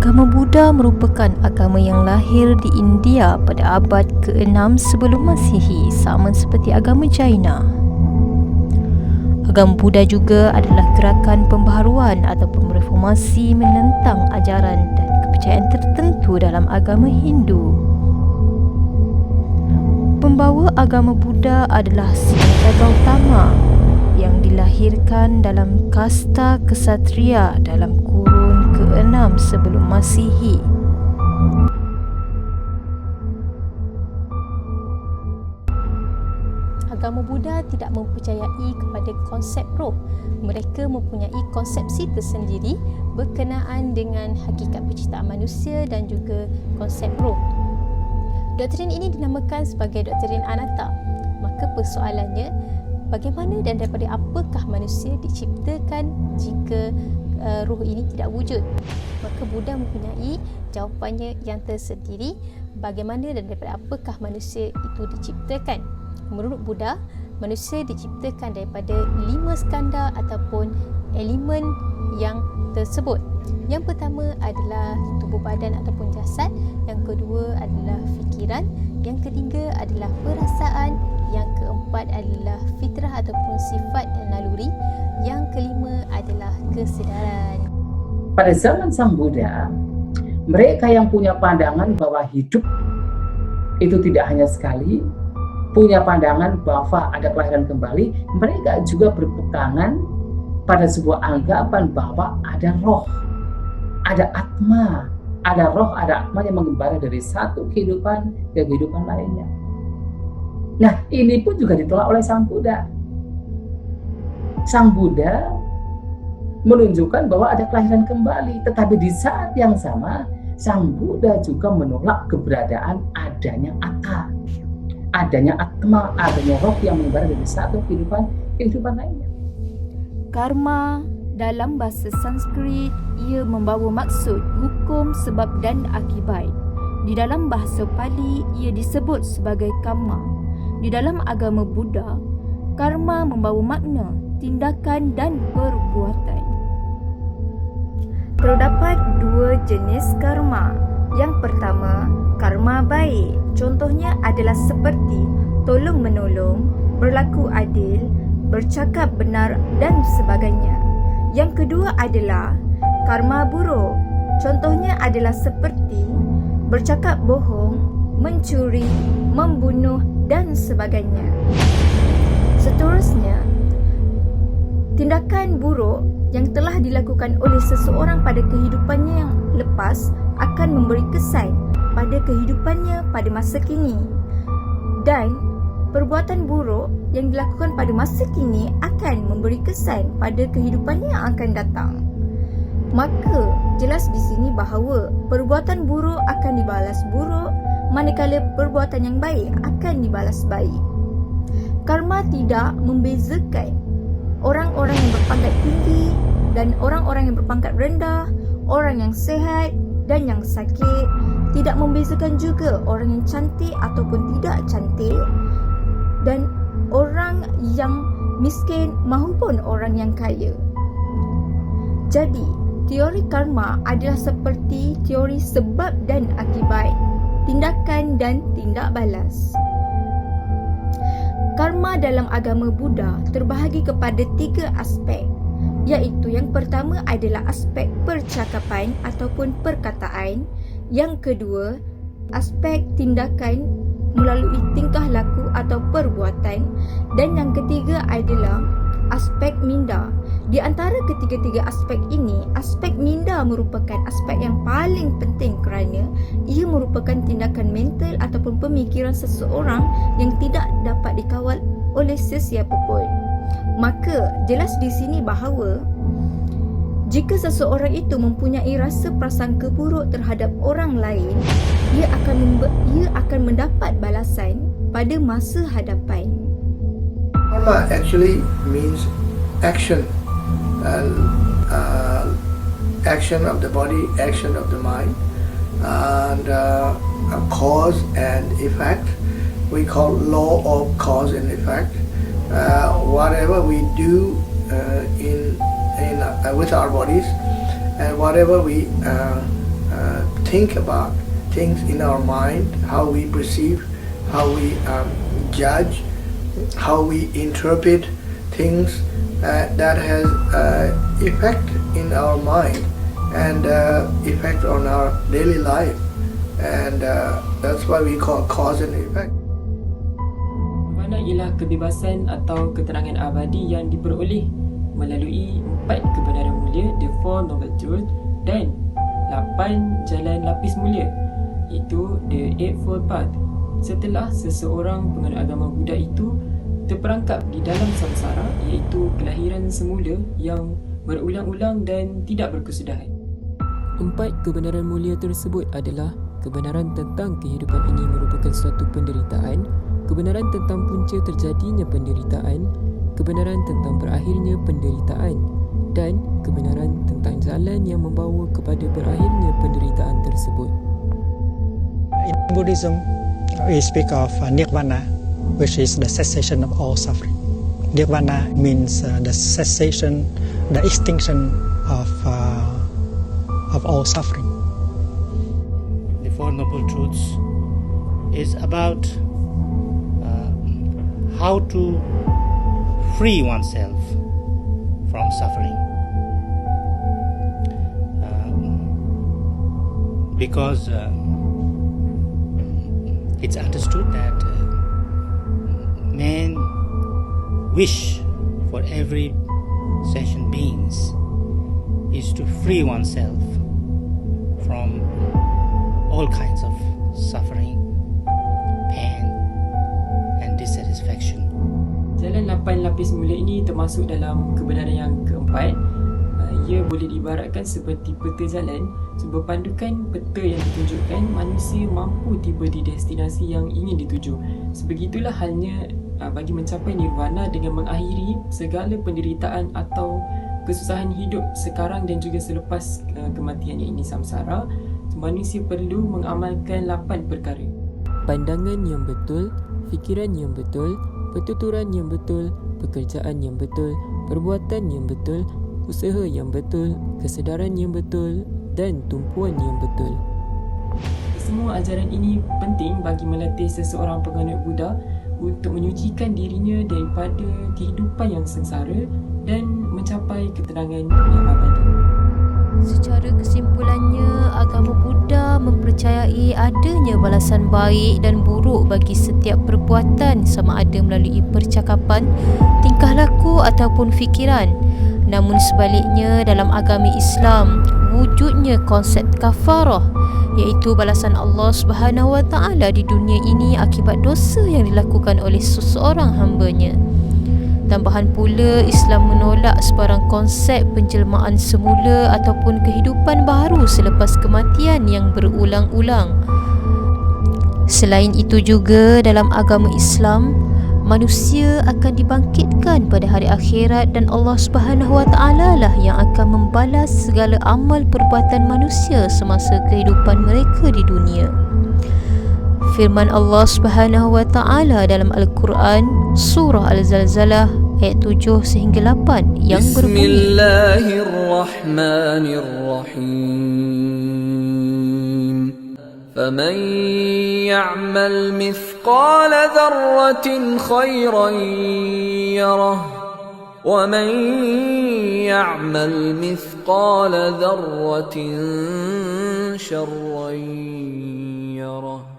Agama Buddha merupakan agama yang lahir di India pada abad ke-6 sebelum Masihi, sama seperti agama China. Agama Buddha juga adalah gerakan pembaharuan ataupun reformasi menentang ajaran dan kepercayaan tertentu dalam agama Hindu. Pembawa agama Buddha adalah Siddhartha Gautama yang dilahirkan dalam kasta kesatria dalam kurun ke-6 sebelum Masihi. Agama Buddha tidak mempercayai kepada konsep roh. Mereka mempunyai konsepsi tersendiri berkenaan dengan hakikat penciptaan manusia dan juga konsep roh. Doktrin ini dinamakan sebagai doktrin anatta. Maka persoalannya, bagaimana dan daripada apakah manusia diciptakan jika roh ini tidak wujud? Maka Buddha mempunyai jawapannya yang tersendiri, bagaimana dan daripada apakah manusia itu diciptakan. Menurut Buddha, manusia diciptakan daripada 5 skandha ataupun elemen yang tersebut. Yang pertama adalah tubuh badan ataupun jasad, yang kedua adalah fikiran, yang ketiga adalah perasaan, yang keempat adalah fitrah ataupun sifat dan naluri, yang kelima adalah kesedaran. Pada zaman Sang Buddha, mereka yang punya pandangan bahwa hidup itu tidak hanya sekali, punya pandangan bahwa ada kelahiran kembali, mereka juga berpegangan pada sebuah anggapan bahwa ada roh, ada atma, ada roh, ada atma yang mengembara dari satu kehidupan ke kehidupan lainnya. Nah, ini pun juga ditolak oleh Sang Buddha. Sang Buddha menunjukkan bahwa ada kelahiran kembali, tetapi di saat yang sama, Sang Buddha juga menolak keberadaan adanya atta, adanya atma, adanya roh yang mengembara dari satu kehidupan lainnya. Karma dalam bahasa Sanskrit, ia membawa maksud hukum, sebab dan akibat. Di dalam bahasa Pali, ia disebut sebagai karma. Di dalam agama Buddha, karma membawa makna tindakan dan perbuatan. Terdapat 2 jenis karma. Yang pertama, karma baik. Contohnya adalah seperti tolong-menolong, berlaku adil, bercakap benar dan sebagainya. Yang kedua adalah karma buruk. Contohnya adalah seperti bercakap bohong, mencuri, membunuh dan sebagainya. Seterusnya, tindakan buruk yang telah dilakukan oleh seseorang pada kehidupannya yang lepas akan memberi kesan pada kehidupannya pada masa kini, dan perbuatan buruk yang dilakukan pada masa kini akan memberi kesan pada kehidupannya yang akan datang. Maka jelas di sini bahawa perbuatan buruk akan dibalas buruk, manakala perbuatan yang baik akan dibalas baik. Karma tidak membezakan orang-orang yang berpangkat tinggi dan orang-orang yang berpangkat rendah, orang yang sihat dan yang sakit. Tidak membezakan juga orang yang cantik ataupun tidak cantik, dan orang yang miskin maupun orang yang kaya. Jadi, teori karma adalah seperti teori sebab dan akibat, tindakan dan tindak balas. Karma dalam agama Buddha terbahagi kepada 3 aspek, iaitu yang pertama adalah aspek percakapan ataupun perkataan, yang kedua aspek tindakan melalui tingkah laku atau perbuatan, dan yang ketiga adalah aspek minda. Di antara ketiga-tiga aspek ini, aspek minda merupakan aspek yang paling penting kerana ia merupakan tindakan mental ataupun pemikiran seseorang yang tidak dapat dikawal oleh sesiapa pun. Maka jelas di sini bahawa jika seseorang itu mempunyai rasa prasangka buruk terhadap orang lain, ia akan mendapat balasan pada masa hadapan. Karma actually means action, action of the body, action of the mind, and a cause and effect. We call law of cause and effect. Whatever we do with our bodies, and whatever we think about things in our mind, how we perceive, how we judge, how we interpret things, that has effect in our mind and effect on our daily life, and that's why we call cause and effect. Nirvana ialah kebebasan atau keterangan abadi yang diperoleh melalui 4 kebenaran mulia, the Four Noble Truths, dan 8 jalan lapis mulia, iaitu the Eightfold Path. Setelah seseorang penganut agama Buddha itu terperangkap di dalam samsara, iaitu kelahiran semula yang berulang-ulang dan tidak berkesudahan. 4 kebenaran mulia tersebut adalah kebenaran tentang kehidupan ini merupakan suatu penderitaan, kebenaran tentang punca terjadinya penderitaan, kebenaran tentang berakhirnya penderitaan, dan kebenaran tentang jalan yang membawa kepada berakhirnya penderitaan tersebut. In Buddhism, we speak of Nirvana, which is the cessation of all suffering. Nirvana means the cessation, the extinction of all suffering. The Four Noble Truths is about how to free oneself from suffering. Because it's understood that man wish for every sentient beings is to free oneself from all kinds of suffering, pain, and dissatisfaction. Jalan 8 lapis mulia ini termasuk dalam kebenaran yang keempat. Ia boleh diibaratkan seperti peta jalan, sebuah pandukan peta yang ditunjukkan manusia mampu tiba di destinasi yang ingin dituju. Sebegitulah halnya bagi mencapai nirvana dengan mengakhiri segala penderitaan atau kesusahan hidup sekarang dan juga selepas kematian, ini samsara. Manusia perlu mengamalkan 8 perkara. Pandangan yang betul, fikiran yang betul, pertuturan yang betul, pekerjaan yang betul, perbuatan yang betul, usaha yang betul, kesedaran yang betul, dan tumpuan yang betul. Semua ajaran ini penting bagi melatih seseorang penganut Buddha untuk menyucikan dirinya daripada kehidupan yang sengsara dan mencapai ketenangan yang abadi. Secara kesimpulannya, agama Buddha mempercayai adanya balasan baik dan buruk bagi setiap perbuatan, sama ada melalui percakapan, tingkah laku ataupun fikiran. Namun sebaliknya, dalam agama Islam wujudnya konsep kafarah, iaitu balasan Allah Subhanahu Wa Taala di dunia ini akibat dosa yang dilakukan oleh seseorang hamba-Nya. Tambahan pula, Islam menolak sebarang konsep penjelmaan semula ataupun kehidupan baru selepas kematian yang berulang-ulang. Selain itu juga, dalam agama Islam, manusia akan dibangkitkan pada hari akhirat dan Allah Subhanahu Wa Taala lah yang akan membalas segala amal perbuatan manusia semasa kehidupan mereka di dunia. Firman Allah Subhanahu Wa Taala dalam Al-Quran surah Al-Zalzalah ayat 7 sehingga 8 yang berbunyi, Bismillahirrahmanirrahim. فَمَنْ يَعْمَلْ مِثْقَالَ ذَرَّةٍ خَيْرًا يَرَهُ وَمَنْ يَعْمَلْ مِثْقَالَ ذَرَّةٍ شَرًّا يَرَهُ